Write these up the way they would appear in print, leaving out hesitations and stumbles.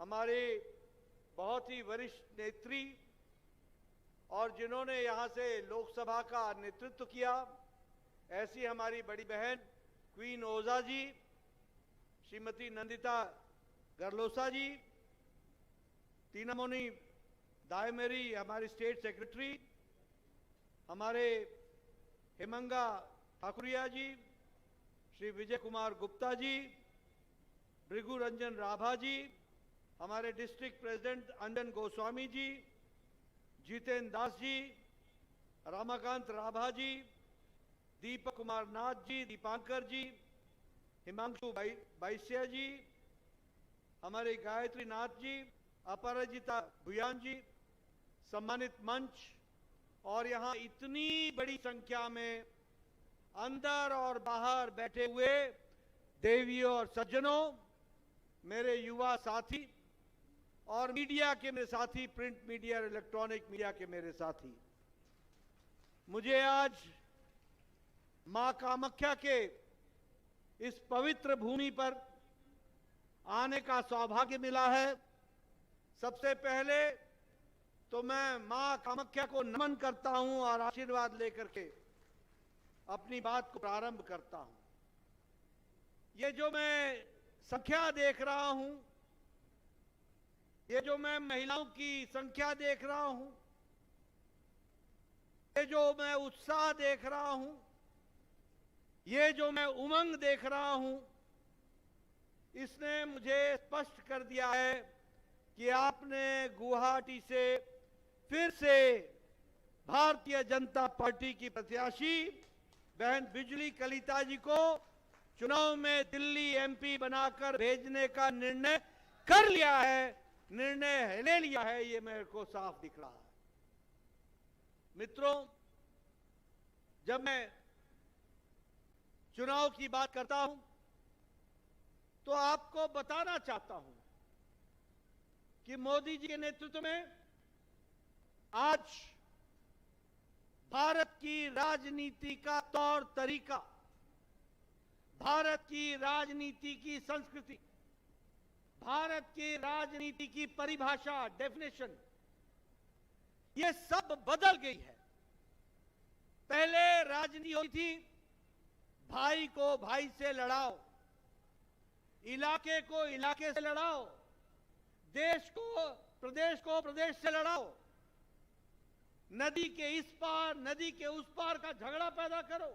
हमारे बहुत ही वरिष्ठ नेत्री और जिन्होंने यहाँ से लोकसभा का नेतृत्व किया, ऐसी हमारी बड़ी बहन क्वीन ओजा जी, श्रीमती नंदिता गरलोसा जी, तीनामोनी दायमेरी हमारी स्टेट सेक्रेटरी, हमारे हेमंगा ठाकुरिया जी, श्री विजय कुमार गुप्ता जी, भृगु रंजन राभा जी, हमारे डिस्ट्रिक्ट प्रेसिडेंट अंजन गोस्वामी जी, जितेंद्र दास जी, रामाकांत राभा जी, दीपक कुमार नाथ जी, दीपांकर जी, हिमांशु बाइसिया जी, हमारे गायत्री नाथ जी, अपराजिता भुयान जी, सम्मानित मंच और यहाँ इतनी बड़ी संख्या में अंदर और बाहर बैठे हुए देवियों और सज्जनों, मेरे युवा साथी और मीडिया के मेरे साथी, प्रिंट मीडिया और इलेक्ट्रॉनिक मीडिया के मेरे साथी, मुझे आज मां कामाख्या के इस पवित्र भूमि पर आने का सौभाग्य मिला है। सबसे पहले तो मैं मां कामाख्या को नमन करता हूं और आशीर्वाद लेकर के अपनी बात को प्रारंभ करता हूं। ये जो मैं संख्या देख रहा हूं, ये जो मैं महिलाओं की संख्या देख रहा हूं, ये जो मैं उत्साह देख रहा हूं, ये जो मैं उमंग देख रहा हूं, इसने मुझे स्पष्ट कर दिया है कि आपने गुवाहाटी से फिर से भारतीय जनता पार्टी की प्रत्याशी बहन बिजली कलिता जी को चुनाव में दिल्ली एमपी बनाकर भेजने का निर्णय कर लिया है, निर्णय ले लिया है। ये मेरे को साफ दिख रहा है। मित्रों, जब मैं चुनाव की बात करता हूं तो आपको बताना चाहता हूं कि मोदी जी के नेतृत्व में आज भारत की राजनीति का तौर तरीका, भारत की राजनीति की संस्कृति, भारत की राजनीति की परिभाषा, डेफिनेशन, ये सब बदल गई है। पहले राजनीति होती थी भाई को भाई से लड़ाओ, इलाके को इलाके से लड़ाओ, देश को प्रदेश से लड़ाओ, नदी के इस पार नदी के उस पार का झगड़ा पैदा करो,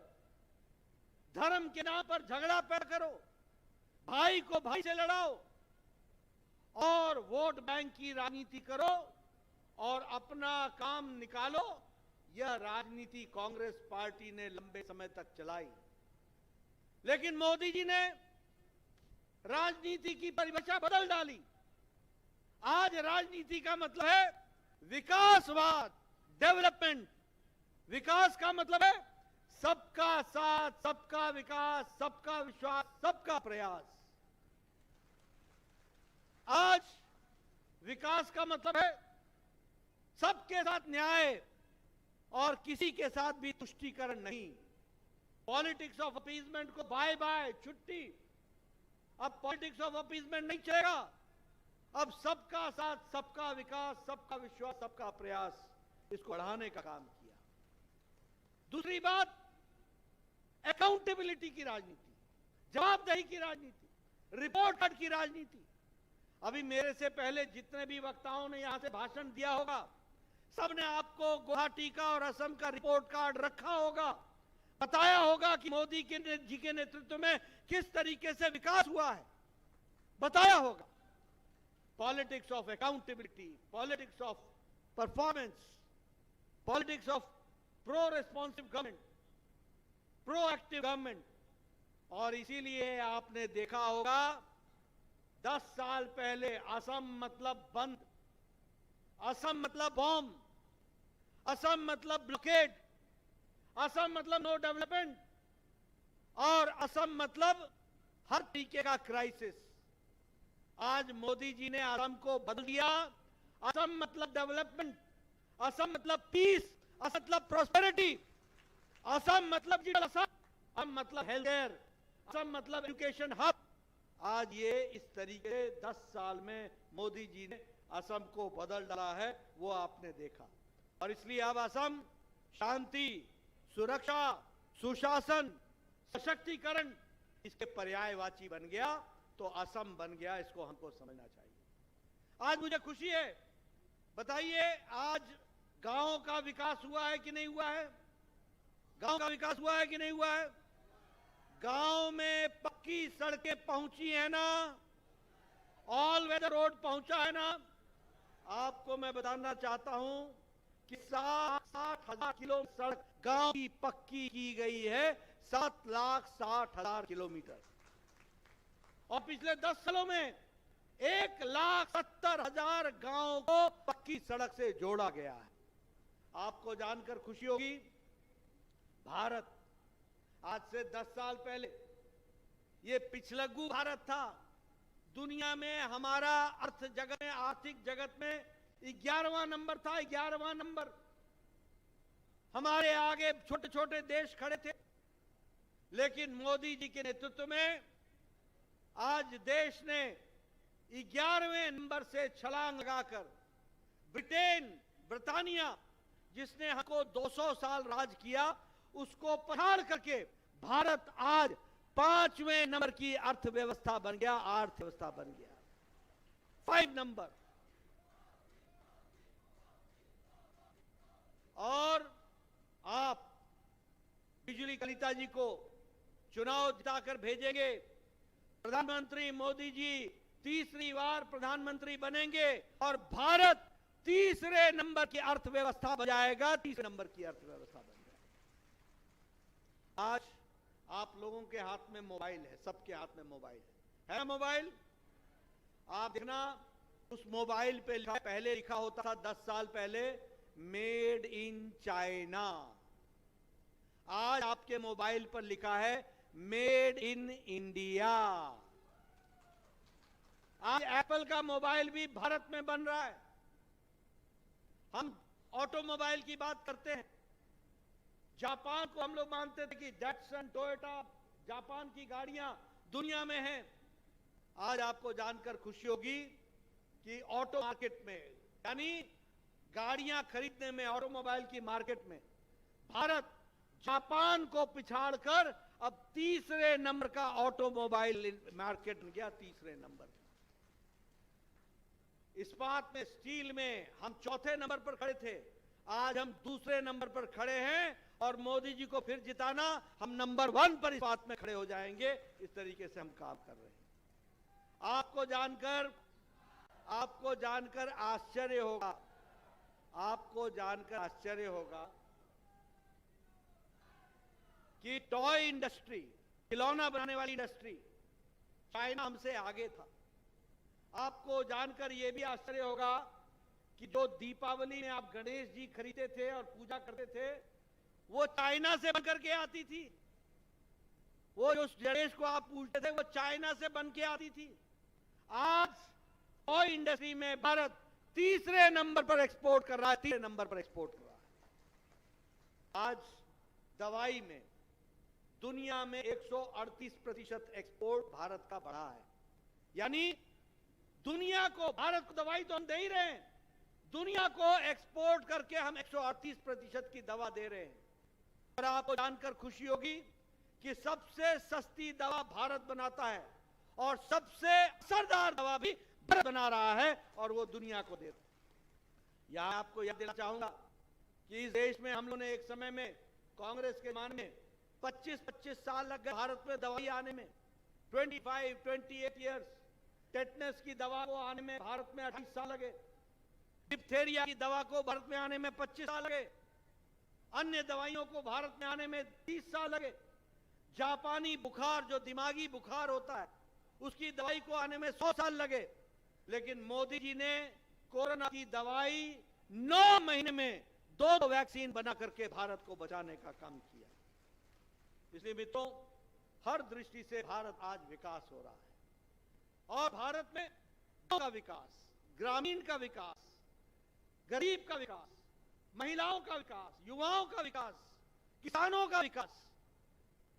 धर्म के नाम पर झगड़ा पैदा करो, भाई को भाई से लड़ाओ और वोट बैंक की राजनीति करो और अपना काम निकालो। यह राजनीति कांग्रेस पार्टी ने लंबे समय तक चलाई, लेकिन मोदी जी ने राजनीति की परिभाषा बदल डाली। आज राजनीति का मतलब है विकासवाद, डेवलपमेंट। विकास का मतलब है सबका साथ, सबका विकास, सबका विश्वास, सबका प्रयास। आज विकास का मतलब है सबके साथ न्याय और किसी के साथ भी तुष्टीकरण नहीं। पॉलिटिक्स ऑफ अपीजमेंट को बाय बाय, छुट्टी। अब पॉलिटिक्स ऑफ अपीजमेंट नहीं चलेगा। अब सबका साथ, सबका विकास, सबका विश्वास, सबका प्रयास, इसको बढ़ाने का काम किया। दूसरी बात, अकाउंटेबिलिटी की राजनीति, जवाबदेही की राजनीति, रिपोर्ट कार्ड की राजनीति। अभी मेरे से पहले जितने भी वक्ताओं ने यहां से भाषण दिया होगा, सबने आपको गुवाहाटी का और असम का रिपोर्ट कार्ड रखा होगा, बताया होगा कि मोदी जी के नेतृत्व में किस तरीके से विकास हुआ है, बताया होगा। Politics of accountability, politics of performance, politics of pro responsive government, proactive government. और इसीलिए आपने देखा होगा 10 साल पहले असम मतलब बंद, असम मतलब बॉम्ब, असम मतलब ब्लॉकेड, असम मतलब नो डेवलपमेंट और असम मतलब हर तरीके का क्राइसिस। आज मोदी जी ने असम को बदल दिया। असम मतलब डेवलपमेंट, असम मतलब पीस, असम मतलब प्रॉस्पेरिटी, असम मतलब असम मतलब हेल्थ केयर, असम मतलब एजुकेशन हब, आज ये इस तरीके से 10 साल में मोदी जी ने असम को बदल डाला है, वो आपने देखा। और इसलिए अब असम शांति, सुरक्षा, सुशासन, सशक्तिकरण इसके पर्यायवाची बन गया, तो असम बन गया। इसको हमको समझना चाहिए। आज मुझे खुशी है, बताइए आज गांव का विकास हुआ है कि नहीं हुआ है? गांव का विकास हुआ है कि नहीं हुआ है? गांव में पक्की सड़कें पहुंची है ना? ऑल वेदर रोड पहुंचा है ना? आपको मैं बताना चाहता हूं कि 60,000 किलोमीटर सड़क गांव की पक्की की गई है, 7,60,000 किलोमीटर। और पिछले 10 सालों में 1,70,000 गांवों को पक्की सड़क से जोड़ा गया है। आपको जानकर खुशी होगी, भारत आज से 10 साल पहले ये पिछलग्गू भारत था। दुनिया में हमारा अर्थ जगत में, आर्थिक जगत में 11वां नंबर था, 11वां नंबर। हमारे आगे छोटे छोटे देश खड़े थे, लेकिन मोदी जी के नेतृत्व में आज देश ने 11वें नंबर से छलांग लगाकर ब्रिटानिया जिसने हमको 200 साल राज किया, उसको पछाड़ करके भारत आज 5वें नंबर की अर्थव्यवस्था बन गया, अर्थव्यवस्था बन गया 5 नंबर। और आप बिजली कलिता जी को चुनाव जिताकर भेजेंगे, प्रधानमंत्री मोदी जी तीसरी बार प्रधानमंत्री बनेंगे और भारत तीसरे नंबर की अर्थव्यवस्था बन जाएगा, तीसरे नंबर की अर्थव्यवस्था बन जाएगा। आज आप लोगों के हाथ में मोबाइल है, सबके हाथ में मोबाइल है ना? मोबाइल आप देखना, उस मोबाइल पे पहले लिखा होता था 10 साल पहले मेड इन चाइना। आज आपके मोबाइल पर लिखा है मेड इन इंडिया। आज एप्पल का मोबाइल भी भारत में बन रहा है। हम ऑटोमोबाइल की बात करते हैं, जापान को हम लोग मानते थे कि डैटसन, टोयोटा, जापान की गाड़ियां दुनिया में हैं। आज आपको जानकर खुशी होगी कि ऑटो मार्केट में, यानी गाड़ियां खरीदने में, ऑटोमोबाइल की मार्केट में भारत जापान को पिछाड़कर अब तीसरे नंबर का ऑटोमोबाइल मार्केट में गया, तीसरे नंबर। इस्पात में, स्टील में हम चौथे नंबर पर खड़े थे, आज हम दूसरे नंबर पर खड़े हैं। और मोदी जी को फिर जिताना, हम नंबर 1 पर इस्पात में खड़े हो जाएंगे। इस तरीके से हम काम कर रहे हैं। आपको जानकर आश्चर्य होगा, आपको जानकर आश्चर्य होगा कि टॉय इंडस्ट्री, खिलौना बनाने वाली इंडस्ट्री, चाइना हमसे आगे था। आपको जानकर यह भी आश्चर्य होगा कि जो दीपावली में आप गणेश जी खरीदते थे और पूजा करते थे, वो चाइना से बनकर के आती थी। वो जो गणेश को आप पूजते थे, वो चाइना से बन के आती थी। आज टॉय इंडस्ट्री में भारत तीसरे नंबर पर एक्सपोर्ट कर रहा है, तीसरे नंबर पर एक्सपोर्ट कर रहा है। आज दवाई में दुनिया में 138% एक्सपोर्ट भारत का बढ़ा है। यानी दुनिया को, भारत को दवाई तो हम दे ही रहे हैं, दुनिया को एक्सपोर्ट करके हम 138% की दवा दे रहे हैं। और आपको जानकर खुशी होगी कि सबसे सस्ती दवा भारत बनाता है और सबसे असरदार दवा भी भारत बना रहा है, और वो दुनिया को देता है। यहां आपको याद देना चाहूंगा कि इस देश में हम लोगों ने एक समय में, कांग्रेस के मान में 25-25 साल लग गए भारत में दवाई आने में, 25-28 ईयर्स। टेटनस की दवा को आने में भारत में 28 साल लगे, डिप्थेरिया की दवा को भारत में आने में 25 साल लगे, अन्य दवाइयों को भारत में आने में 30 साल लगे। जापानी बुखार, जो दिमागी बुखार होता है, उसकी दवाई को आने में 100 साल लगे। लेकिन मोदी जी ने कोरोना की दवाई 9 महीने में 2 वैक्सीन बना करके भारत को बचाने का काम किया। इसलिए मित्रों, हर दृष्टि से भारत आज विकास हो रहा है। और भारत में का विकास, ग्रामीण का विकास, गरीब का विकास, महिलाओं का विकास, युवाओं का विकास, किसानों का विकास,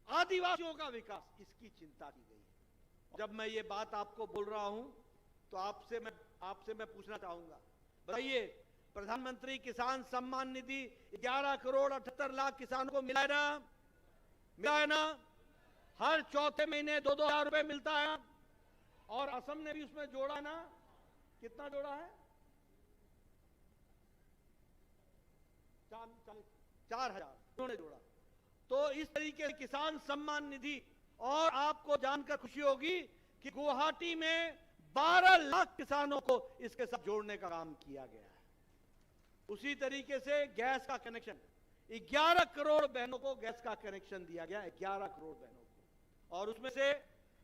आदिवासियों का विकास, इसकी चिंता की गई है। जब मैं ये बात आपको बोल रहा हूं तो आपसे मैं पूछना चाहूंगा, बताइए, प्रधानमंत्री किसान सम्मान निधि 11 करोड़ 78 लाख किसानों को मिला है ना? मिला है ना? हर चौथे महीने 2-2 हजार रुपए मिलता है। और असम ने भी उसमें जोड़ा ना, कितना जोड़ा है? 4,000 उन्होंने जोड़ा। तो इस तरीके से किसान सम्मान निधि, और आपको जानकर खुशी होगी कि गुवाहाटी में 12 लाख किसानों को इसके साथ जोड़ने का काम किया गया है। उसी तरीके से गैस का कनेक्शन 11 करोड़ बहनों को गैस का कनेक्शन दिया गया, 11 करोड़ बहनों को। और उसमें से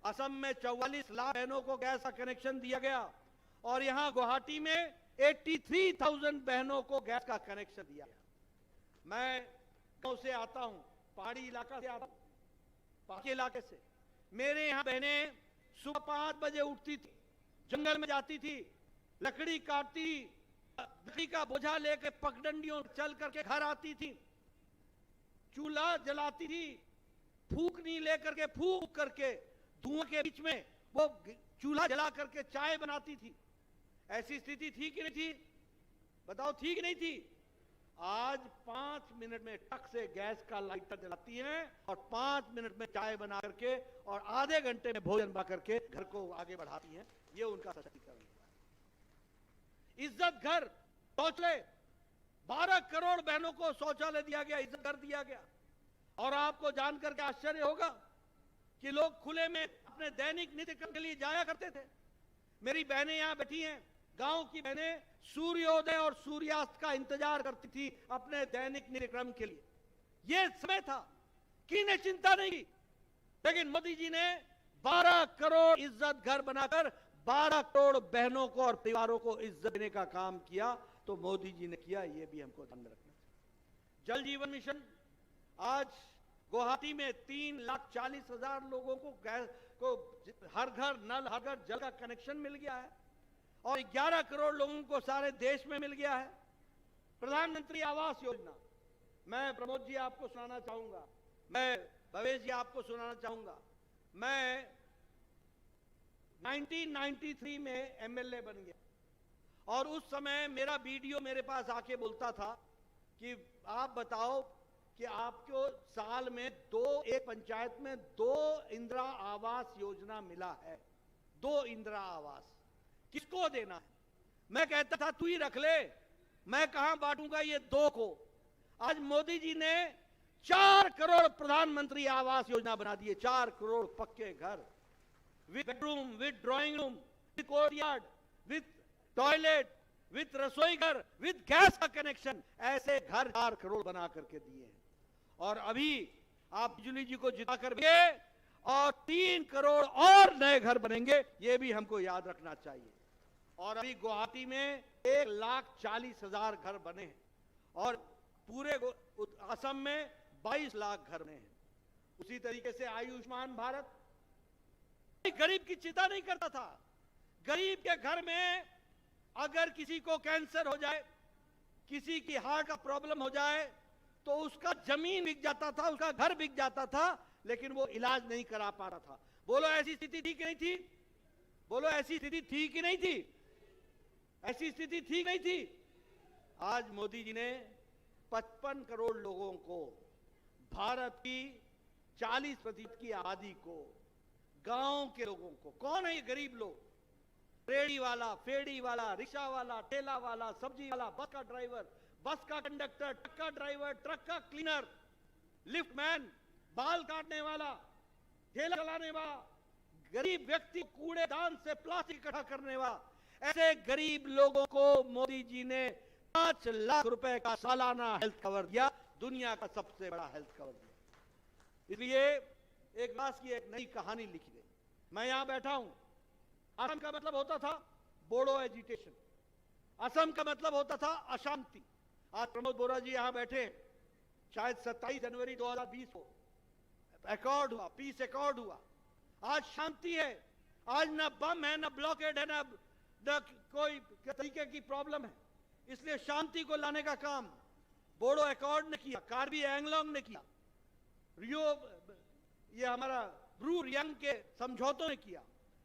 असम में 44 लाख बहनों को गैस का कनेक्शन दिया गया, और यहां गुवाहाटी में 83,000 बहनों को गैस का कनेक्शन दिया गया। मैं गांव से आता हूं, पहाड़ी इलाका से आता हूं, पहाड़ी इलाके से। मेरे यहां बहनें सुबह 5 बजे उठती थी, जंगल में जाती थी, लकड़ी काटती, लकड़ी का बोझा लेकर पगडंडियों चल करके घर आती थी, चूल्हा जलाती थी, फूकनी लेकर के फूक करके धुआं के बीच में वो चूल्हा जला करके चाय बनाती थी। ऐसी स्थिति थी कि नहीं थी? बताओ, थी कि नहीं थी? आज 5 मिनट में टक से गैस का लाइटर जलाती हैं और 5 मिनट में चाय बना करके और आधे घंटे में भोजन बना करके घर को आगे बढ़ाती हैं। ये उनका सशक्तिकरण है। इज्जत घर शौचालय, 12 करोड़ बहनों को शौचालय दिया गया, इज्जत घर दिया गया। और आपको जानकर के आश्चर्य होगा कि लोग खुले में अपने दैनिक नित्य कर्म के लिए जाया करते थे। मेरी बहनें यहां बैठी हैं, गांव की बहनें सूर्योदय और सूर्यास्त का इंतजार करती थी अपने दैनिक नित्यक्रम के लिए। यह समय था कि इन्हें चिंता नहीं की, लेकिन मोदी जी ने 12 करोड़ इज्जत घर बनाकर 12 करोड़ बहनों को और परिवारों को इज्जत देने का काम किया। तो मोदी जी ने किया, यह भी हमको ध्यान में रखना चाहिए। जल जीवन मिशन, आज गुवाहाटी में 3,40,000 लोगों को गैस को हर घर नल, हर घर जल का कनेक्शन मिल गया है, और 11 करोड़ लोगों को सारे देश में मिल गया है। प्रधानमंत्री आवास योजना, मैं प्रमोद जी आपको सुनाना चाहूंगा, मैं भवेश जी आपको सुनाना चाहूंगा। मैं 1993 में एमएलए बन गया, और उस समय मेरा वीडियो मेरे पास आके बोलता था कि आप बताओ कि आपको साल में एक पंचायत में 2 इंदिरा आवास योजना मिला है, 2 इंदिरा आवास, किसको देना है? मैं कहता था तू ही रख ले, मैं कहां बांटूंगा ये 2 को। आज मोदी जी ने 4 करोड़ प्रधानमंत्री आवास योजना बना दिए, 4 करोड़ पक्के घर, with bedroom, with drawing room, with courtyard, with toilet, with रसोई घर, विद गैस का कनेक्शन। ऐसे घर 4 करोड़ बना करके दिए हैं। और अभी आप बिजली जी को जिता कर भी, और 3 करोड़ और नए घर बनेंगे, ये भी हमको याद रखना चाहिए। और अभी गुवाहाटी में 1,40,000 घर बने हैं, और पूरे असम में 22 लाख घर बने हैं। उसी तरीके से आयुष्मान भारत, गरीब की चिंता नहीं करता था। गरीब के घर में अगर किसी को कैंसर हो जाए, किसी की हार्ट का प्रॉब्लम हो जाए, तो उसका जमीन बिक जाता था, उसका घर बिक जाता था, लेकिन वो इलाज नहीं करा पा रहा था। बोलो ऐसी स्थिति थी कि नहीं थी? बोलो ऐसी स्थिति थी कि नहीं थी? ऐसी स्थिति थी कि नहीं थी? आज मोदी जी ने 55 करोड़ लोगों को, भारत की 40% की आबादी को, गांव के लोगों को, कौन है ये गरीब लोग? रेड़ी वाला, फेड़ी वाला, रिक्शा वाला, ठेला वाला, सब्जी वाला, बस का ड्राइवर, बस का कंडक्टर, ट्रक का ड्राइवर, ट्रक का क्लीनर, लिफ्ट मैन, बाल काटने वाला, ठेला चलाने वाला, गरीब व्यक्ति कूड़ेदान से प्लास्टिक इकट्ठा करने वाला, ऐसे गरीब लोगों को मोदी जी ने 5 लाख रुपए का सालाना हेल्थ कवर दिया, दुनिया का सबसे बड़ा हेल्थ कवर दिया। इसलिए एक विकास की एक नई कहानी लिखी गई। मैं यहां बैठा हूं, असम का मतलब होता था बोडो एजिटेशन, असम का मतलब होता था अशांति। आज प्रमोद बोरा जी यहां बैठे, शायद 27 जनवरी 2020 को अकॉर्ड हुआ, पीस अकॉर्ड हुआ। आज शांति है, आज ना बम है, ना ब्लॉकेड है, ना कोई तरीके की प्रॉब्लम है। इसलिए शांति को लाने का काम बोडो अकॉर्ड ने किया, कार्बी एंगलोंग ने किया, रियो ये हमारा ब्रू रियांग के समझौतों ने किया।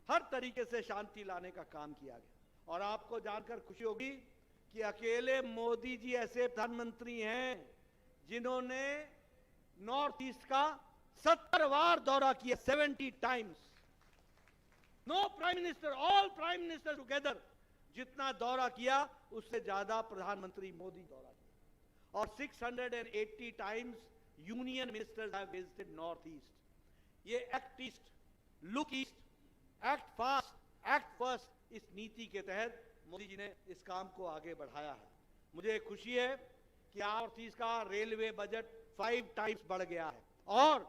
हर तरीके से शांति लाने का काम किया गया। और आपको जानकर खुशी होगी कि अकेले मोदी जी ऐसे प्रधानमंत्री हैं जिन्होंने नॉर्थ ईस्ट का 70 बार दौरा किया, 70 times. No prime minister, all prime minister together जितना दौरा किया उससे ज्यादा प्रधानमंत्री मोदी दौरा किया। और 680 times union ministers have visited North East. ये act east, look east, act fast, act first, इस नीति के तहत मोदी जी ने इस काम को आगे बढ़ाया है। मुझे खुशी है कि नॉर्थ ईस्ट का रेलवे बजट 5 टाइम्स बढ़ गया है और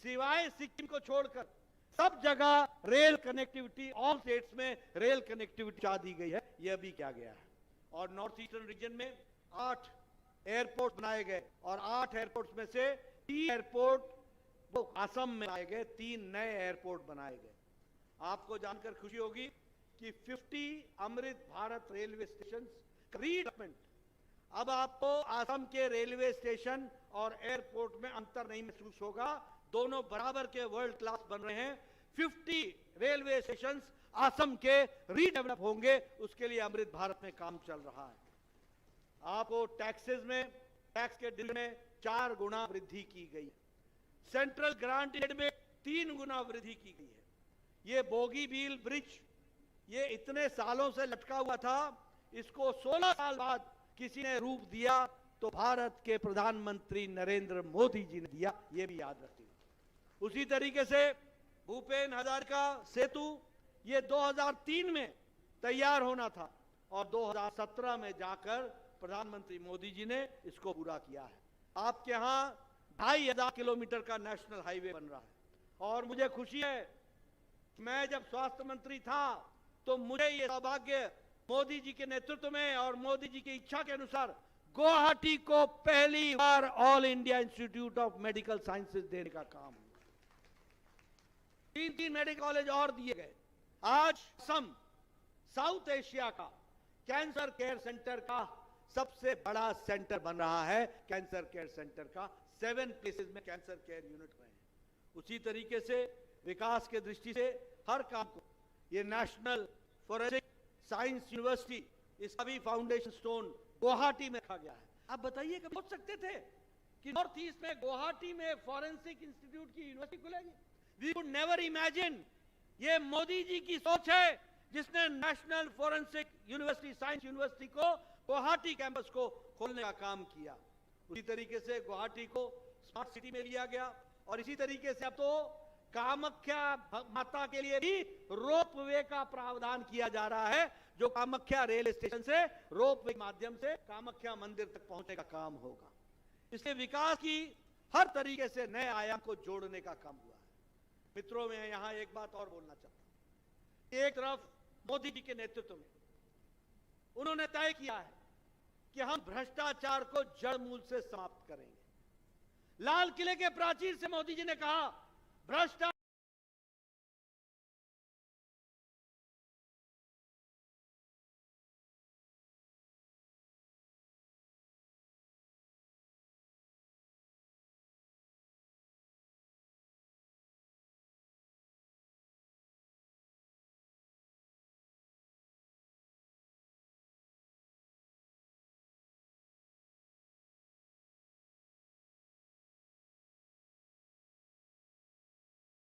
सिवाय सिक्किम को छोड़कर सब जगह रेल कनेक्टिविटी, ऑल स्टेट्स में रेल कनेक्टिविटी चाह दी गई है, यह भी किया गया है। और नॉर्थ ईस्टर्न रीजन में 8 एयरपोर्ट बनाए गए और 8 एयरपोर्ट्स में से 3 एयरपोर्ट वो असम में बनाए गए, 3 नए एयरपोर्ट बनाए गए। आपको जानकर खुशी होगी कि 50 Amrit Bharat railway station redevelopment, अब आपको असम के रेलवे स्टेशन और एयरपोर्ट में अंतर नहीं महसूस होगा, दोनों बराबर के वर्ल्ड क्लास बन रहे हैं। 50 रेलवे स्टेशन असम के रीडेवलप होंगे, उसके लिए अमृत भारत में काम चल रहा है। आपको टैक्सेस में, टैक्स के बिल में 4 गुना वृद्धि की गई, सेंट्रल ग्रांट एड में 3 गुना वृद्धि की गई है। ये बोगीबील ब्रिज, ये इतने सालों से लटका हुआ था, इसको 16 साल बाद किसी ने रूप दिया तो भारत के प्रधानमंत्री नरेंद्र मोदी जी ने दिया, ये भी याद रखिए। उसी तरीके से भूपेन हजारिका सेतु, ये 2003 में तैयार होना था और 2017 में जाकर प्रधानमंत्री मोदी जी ने इसको पूरा किया है। आपके यहां 2500 किलोमीटर का नेशनल हाईवे बन रहा है और मुझे खुशी है, मैं जब स्वास्थ्य मंत्री था तो मुझे ये सौभाग्य मोदी जी के नेतृत्व में और मोदी जी की इच्छा के अनुसार गुवाहाटी को पहली बार All India Institute of Medical Sciences देने का काम हुआ। 3 मेडिकल कॉलेज और दिए गए। आज असम साउथ एशिया का कैंसर केयर सेंटर का सबसे बड़ा सेंटर बन रहा है। कैंसर केयर सेंटर का 7 प्लेसेस में कैंसर केयर यूनिट रहे हैं। उसी तरीके से विकास के दृष्टि से हर काम को, ये नेशनल फॉरेंसिक साइंस यूनिवर्सिटी, इसका भी फाउंडेशन स्टोन गुवाहाटी में रखा गया है। आप बताइए कि सोच सकते थे कि नॉर्थ ईस्ट में गुवाहाटी में फॉरेंसिक इंस्टीट्यूट की यूनिवर्सिटी खुलेगी? We could never imagine. ये मोदी जी की सोच है जिसने national forensic university, science university को गुवाहाटी कैंपस को खोलने का काम किया। उसी तरीके से गुवाहाटी को स्मार्ट सिटी में लिया गया और इसी तरीके से अब तो कामाख्या माता के लिए भी रोपवे का प्रावधान किया जा रहा है, जो कामाख्या रेल स्टेशन से रोपवे के माध्यम से कामाख्या मंदिर तक पहुंचने का काम होगा। इसके विकास की हर तरीके से नए आयाम को जोड़ने का काम हुआ है। मित्रों, मैं यहां एक बात और बोलना चाहता हूं। एक तरफ मोदी जी के नेतृत्व में उन्होंने तय किया है कि हम भ्रष्टाचार को जड़ मूल से समाप्त करेंगे। लाल किले के प्राचीर से मोदी जी ने कहा, भ्रष्टाचार